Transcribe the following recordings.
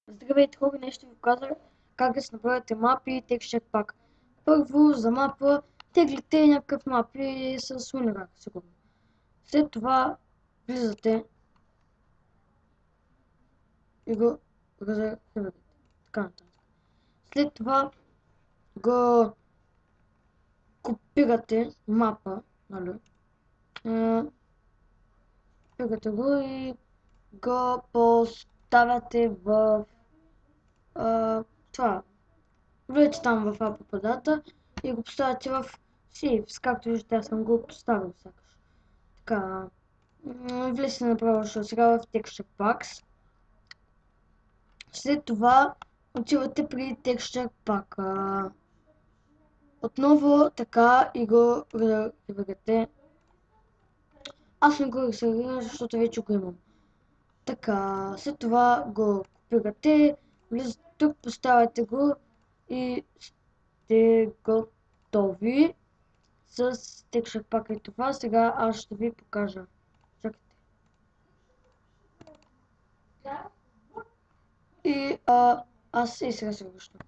Здравейте хора, нещо ще ви каза как да си направите мапи и текстчер пак. Първо за мапа теглите някакъв мапи с Unirac, сигурно. След това влизате и го разархивате. Така нататък. След това го копирате мапа, нали? Копирате го и го поставяте в това. Влезете там в апа и го поставяте в Saves. Както виждате, аз съм го поставил сякаш. Така. Влезте направо, защото сега в Texture Packs. След това отивате при Texture Pack. Отново така и го регулирате. Аз не го регулирам, защото вече го имам. Така, след това го копирате, влизате тук, поставяте го и сте готови с Texture Pack и това. Сега аз ще ви покажа. Чакайте. И аз и сега се връщам.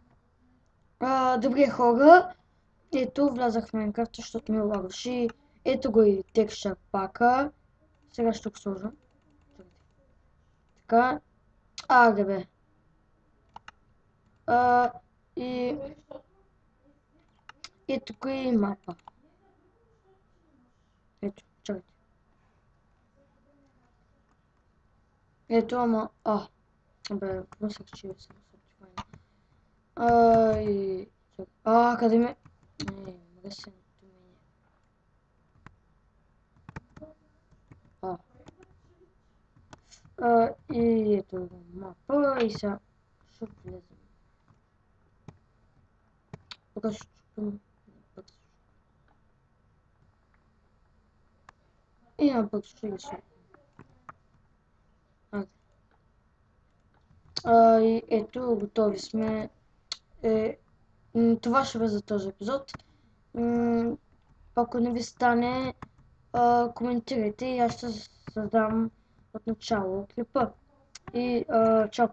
Добре хора, ето влязах в Minecraft, защото ми лагаше. Ето го и Texture Pack. Сега ще го сложа. Така. Бе. И ето го и мапа. Ето, чакайте. Ето, ама... Бе, мислех, че съм Spotify. И... къде ме... Мръсенето ми и ето мапа и сега ще влезем. Тук ще чупим и на път ще ги супим. И ето, готови сме. Това ще бъде за този епизод. Ако не ви стане, коментирайте и аз ще създам от начало клипа. И чао!